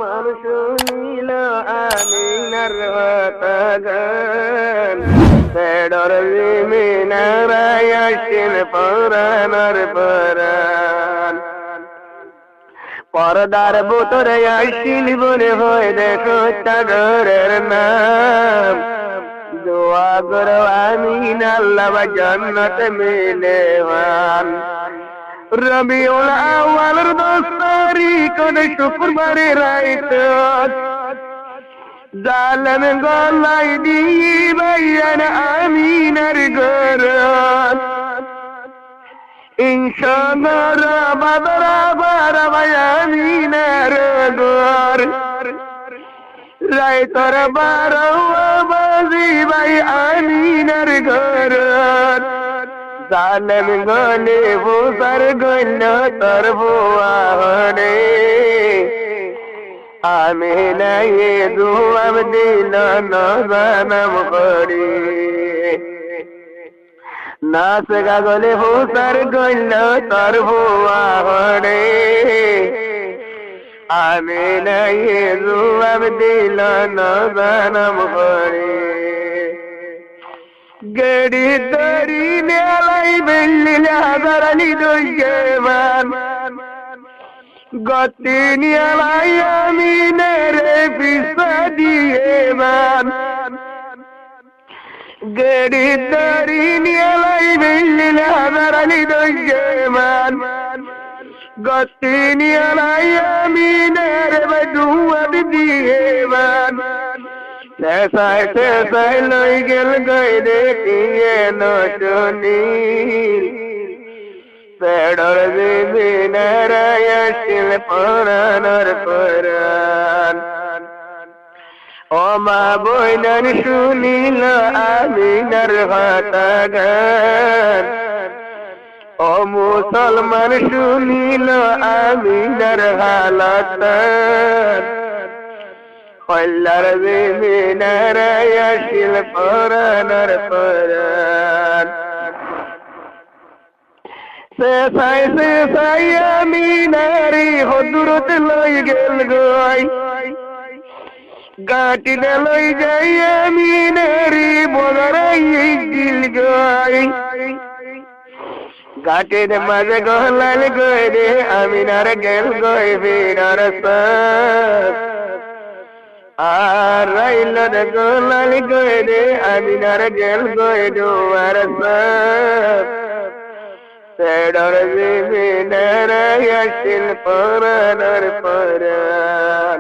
মুসলমান শুনিল আমিনার কথা গান পেড়র মিনারায় আসিল পরাণর পরাণ পর্দার ভিতরে আসিল বলে হয় দেখো সাগরের নাম দোয়া করো আমিন আল্লাহ জান্নাত মিলেওয়ান রবিউল আউয়ালের 10 তারিখ শুক্রবারে রাইত জালেম গলাই দিবাইয়ান আমিনার ঘর ইনশাআল্লাহ বাদরা বারাবাই আমিনার ঘর রাইতর 12 বাজি ভাই আমিনার ঘর জালেম গলে বুসার গল তর বুয়ারে আমিনা এ দুয়াব দিল নজানম করি নাচ গাগলে বুসার গল তর বুয়ারে আমিনা এ দুয়াব দিল নজানম করি গড়ি দরি নেলাই বেল্লিল হাজারালি দইয়েমান গতি নেলাই আমিনের পিসা দিয়েমান গড়ি দরি নেলাই বেল্লিল হাজারালি দইয়েমান গতি নেলাই আমিনের বদুয়াব দিয়েমান সেসাই সেসাই লই গেল গই দেখিয়ে নটনীল পেড়র মিনারায় আসিল পরাণর পরাণ ও মা বইনার শুনিল আমিনার কথা গান ও মুসলমান শুনিল আমিনার হালত কল্লার মিনারায় আসিল পরাণর পরাণ সেসাই আমিনারি হদরত লই গেল গই গাটিলে লই যাই আমিনারি বদরাই দিল গই গাটির মাঝে গলাল গই রে আমিনার গেল গই বীরার সাথ আর রাইল গলাল গই রে আমিনার গেল গই দুয়ার সাথ পেড়র মিনারায় আসিল পরাণর পরাণ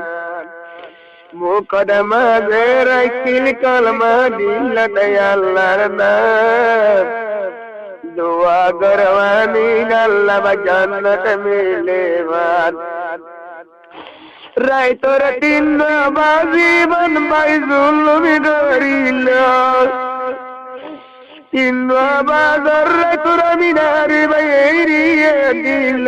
মুকদমা যে রাখিল কলমা দিলত আল্লাহর নাম দোয়া করো আমিন আল্লাহ জান্নাত মিলেওয়ান রাইতর 3 বাজিবন বাই জুলমি করিল 3 বাজার রাইতর মিনারি বাইরিয়ে দিল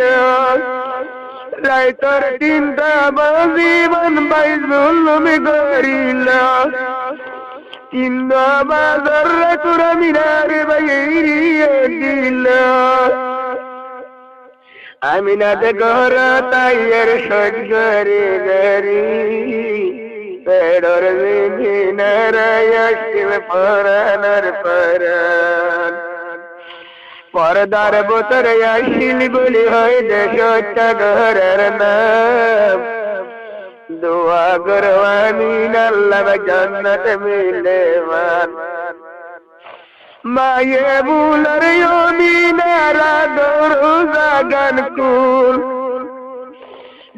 রাইতর 3 বাজিবন বাই জুলমি করিল 3 বাজার রাইতর মিনারি বাইরিয়ে দিল আমিনাতে ঘর তাইয়ের সজ্জরে গরি পেড়র মিনারায় আসিল পরাণর পরাণ পর্দার ভিতরে আসিল বলি হয় দেশ ঘরের নাম দোয়া করো আমিন আল্লাহ জান্নাত মিলেওয়ান মায়ে বুলার মিনারা দরজা গান কুল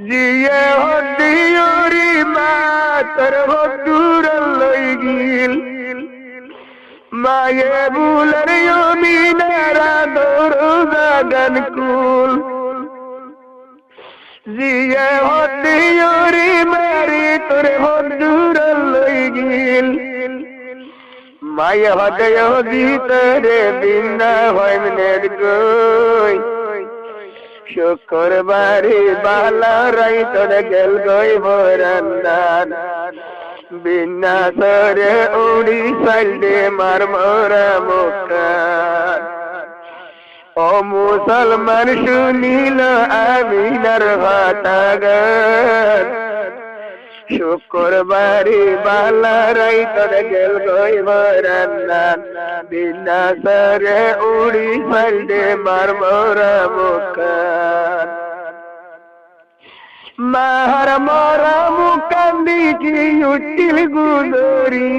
জিয়ে হদিয়রি মাতর হদুর লই গিল মায়ে বুলার মিনারা দরজা গান কুল জিয়ে হদিয়রি মারি তোর হদুর লই গিল মায়ে হদয় ভিতরে বিনা হয় মনের গই শুক্রবারে বালা রাইতর গেল গই বরান্দান বিনা সরে উড়ি সাইডে মার মরা মুখান ও মুসলমান শুনিল আমিনার কথা গান শুক্রবারে বালারাই তোর গেল গই বরান্নান বিনা সারে উড়ি ফাইডে মার মোরা মুখান মার মোরা মুখান দিকি উঠিল গুদরি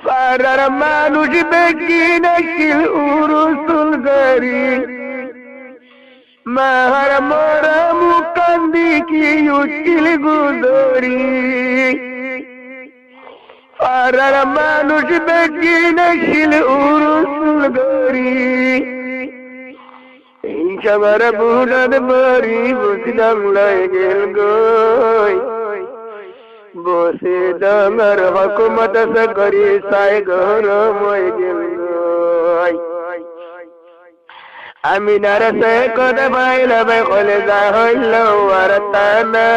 পারার মানুষ বেকি নাকিল উরুসুল গরি মার মোরা মুখান দিকি উঠিল গুদরি পারার মানুষ বেকি নাকিল উরুসুল গরি সবার বুড়ার বাড়ি বুঝলাম লাই গেল গই বসে ডাঙর হকুমত করি সাই গরম হয়ে গেল গই আমি নারসে কথা পাইলাম কলে যা হইল আর তানা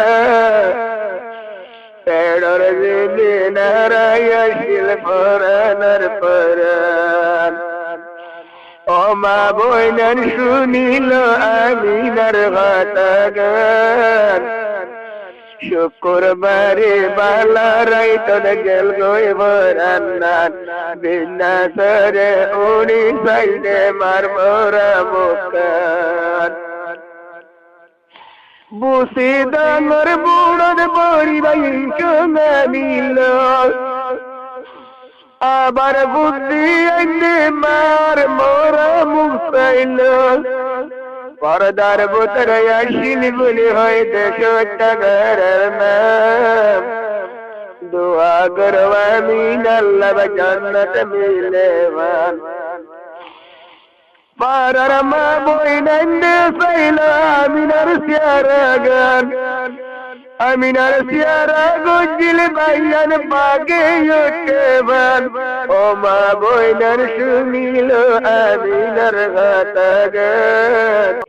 পেড়র দিদি নারায়ণ পরানার পরান ও মা বইনান শুনিল আমিনার কথা গান শুক্রবারে বালারাই তোর গেল গই বরান্নান বিনা সারে উড়ি সাইডে মার মোরা মুখান বুসি ডাঙর বুড়োর বড়ি ভাই নিল আবার বুদ্ধি আইনে মার মোরা মুখ চাইল পরদার বোতরে আসিল বলি হয় দেশ টাকার নাম দোয়া করো আমিন আল্লাহ জান্নাত মিলেবান পারার মা বইনান্ডে চাইল আমিনার সিয়ারা গান আমিনার সিয়ারা গজিল বাইয়ান পাগে ওঠেবান ও মা বইনার শুনিল আমিনার কথা গান